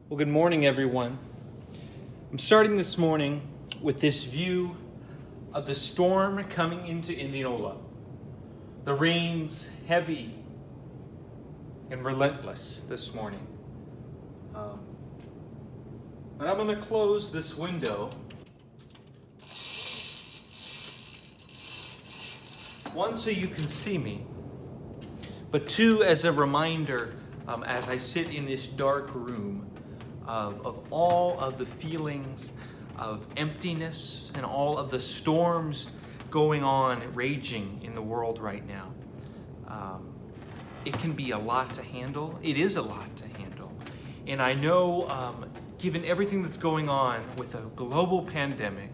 Well, good morning, everyone. I'm starting this morning with this view of the storm coming into Indianola. The rain's heavy and relentless this morning. But I'm going to close this window. One, so you can see me, but two, as a reminder, as I sit in this dark room, of all of the feelings of emptiness and all of the storms going on, raging in the world right now. It can be a lot to handle. It is a lot to handle. And I know, given everything that's going on with a global pandemic,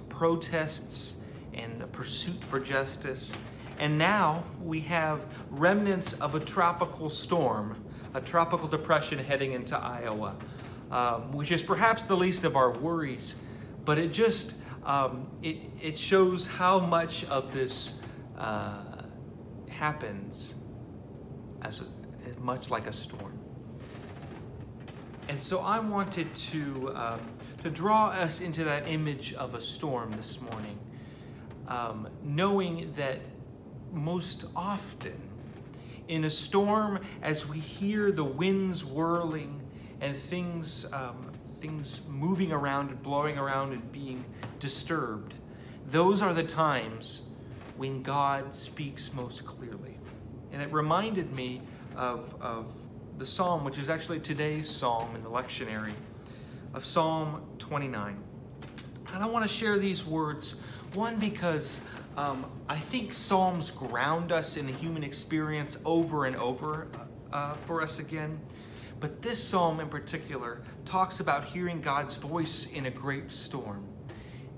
protests and a pursuit for justice, and now we have remnants of a tropical storm, a tropical depression heading into Iowa, which is perhaps the least of our worries, but it just, it shows how much of this happens as much like a storm. And so I wanted to draw us into that image of a storm this morning, knowing that most often in a storm, as we hear the winds whirling and things moving around and blowing around and being disturbed, those are the times when God speaks most clearly. And it reminded me of the psalm, which is actually today's psalm in the lectionary, of Psalm 29. And I want to share these words, one, because I think Psalms ground us in the human experience over and over for us again. But this psalm in particular talks about hearing God's voice in a great storm.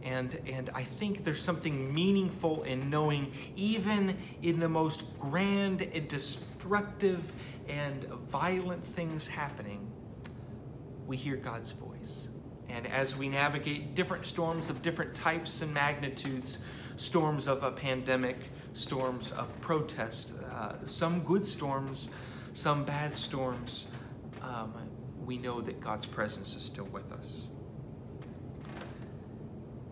And I think there's something meaningful in knowing, even in the most grand and destructive and violent things happening, we hear God's voice. And as we navigate different storms of different types and magnitudes, storms of a pandemic, storms of protest, some good storms, some bad storms, we know that God's presence is still with us.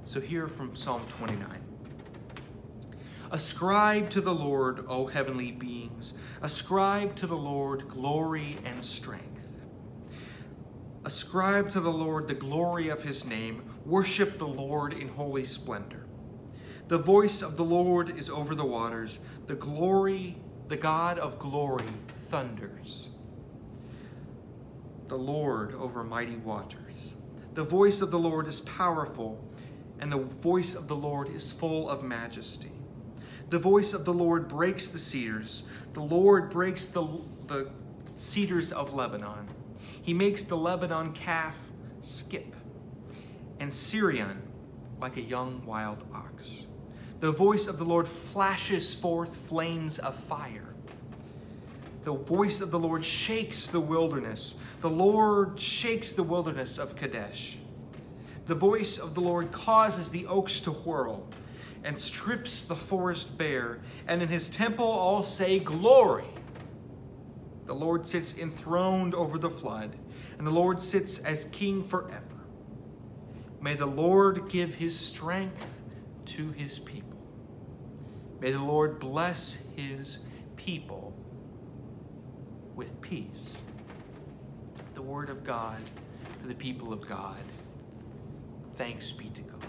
So here from Psalm 29. Ascribe to the Lord, O heavenly beings. Ascribe to the Lord glory and strength. Ascribe to the Lord the glory of his name. Worship the Lord in holy splendor. The voice of the Lord is over the waters. The God of glory thunders. The Lord over mighty waters. The voice of the Lord is powerful, and the voice of the Lord is full of majesty. The voice of the Lord breaks the cedars. The Lord breaks the cedars of Lebanon. He makes the Lebanon calf skip, and Syrian like a young wild ox. The voice of the Lord flashes forth flames of fire. The voice of the Lord shakes the wilderness. The Lord shakes the wilderness of Kadesh. The voice of the Lord causes the oaks to whirl and strips the forest bare. And in his temple all say, glory. The Lord sits enthroned over the flood, and the Lord sits as king forever. May the Lord give his strength to his people. May the Lord bless his people with peace. The word of God for the people of God. Thanks be to God.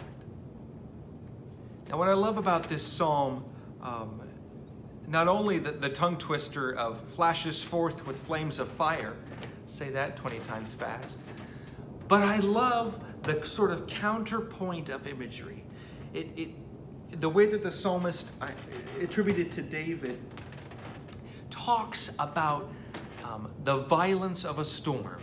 Now, what I love about this psalm, not only the tongue twister of flashes forth with flames of fire, say that 20 times fast, but I love the sort of counterpoint of imagery. The way that the psalmist, attributed to David, talks about the violence of a storm,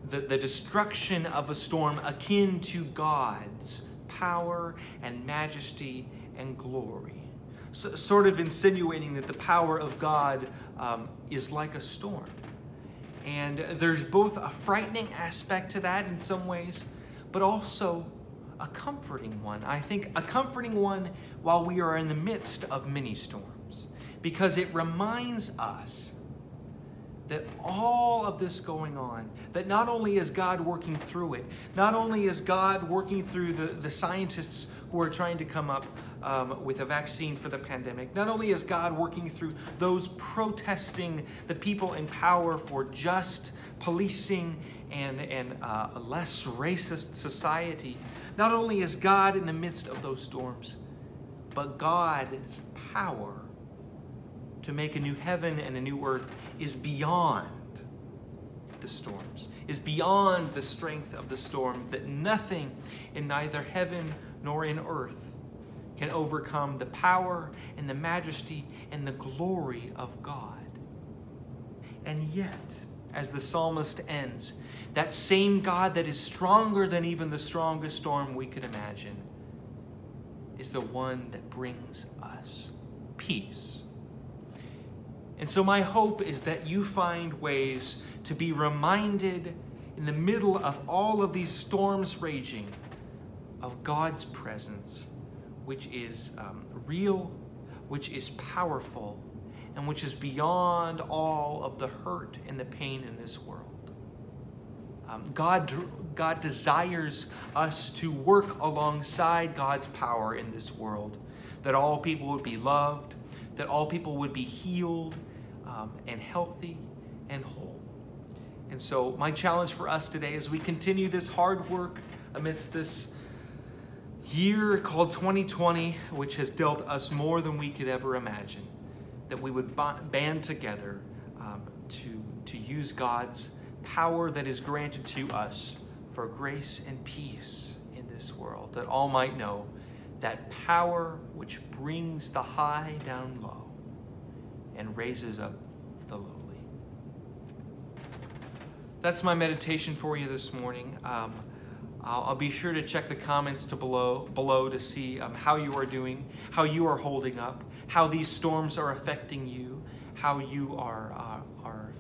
the destruction of a storm akin to God's power and majesty and glory. So, sort of insinuating that the power of God is like a storm. And there's both a frightening aspect to that in some ways, but also a comforting one. I think a comforting one while we are in the midst of many storms, because it reminds us that all of this going on, that not only is God working through it, not only is God working through the scientists who are trying to come up with a vaccine for the pandemic, not only is God working through those protesting the people in power for just policing and a less racist society, not only is God in the midst of those storms, but God's power to make a new heaven and a new earth is beyond the storms, is beyond the strength of the storm, that nothing in neither heaven nor in earth can overcome the power and the majesty and the glory of God. And yet, as the psalmist ends, that same God that is stronger than even the strongest storm we could imagine is the one that brings us peace. And so my hope is that you find ways to be reminded in the middle of all of these storms raging of God's presence, which is real, which is powerful, and which is beyond all of the hurt and the pain in this world. God desires us to work alongside God's power in this world, that all people would be loved, that all people would be healed and healthy and whole. And so my challenge for us today as we continue this hard work amidst this year called 2020, which has dealt us more than we could ever imagine, that we would band together to use God's power that is granted to us for grace and peace in this world, that all might know that power which brings the high down low and raises up the lowly. That's my meditation for you this morning. I'll be sure to check the comments below to see how you are doing, how you are holding up, how these storms are affecting you, how you are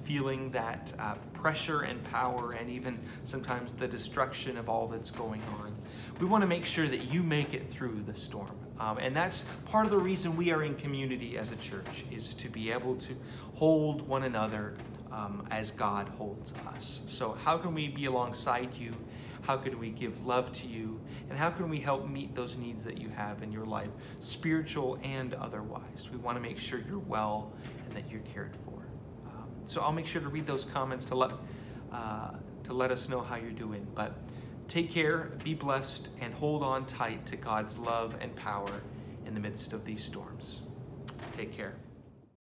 feeling that pressure and power, and even sometimes the destruction of all that's going on. We want to make sure that you make it through the storm. And that's part of the reason we are in community as a church, is to be able to hold one another as God holds us. So how can we be alongside you? How can we give love to you? And how can we help meet those needs that you have in your life, spiritual and otherwise? We want to make sure you're well and that you're cared for. So I'll make sure to read those comments to let us know how you're doing. But take care, be blessed, and hold on tight to God's love and power in the midst of these storms. Take care.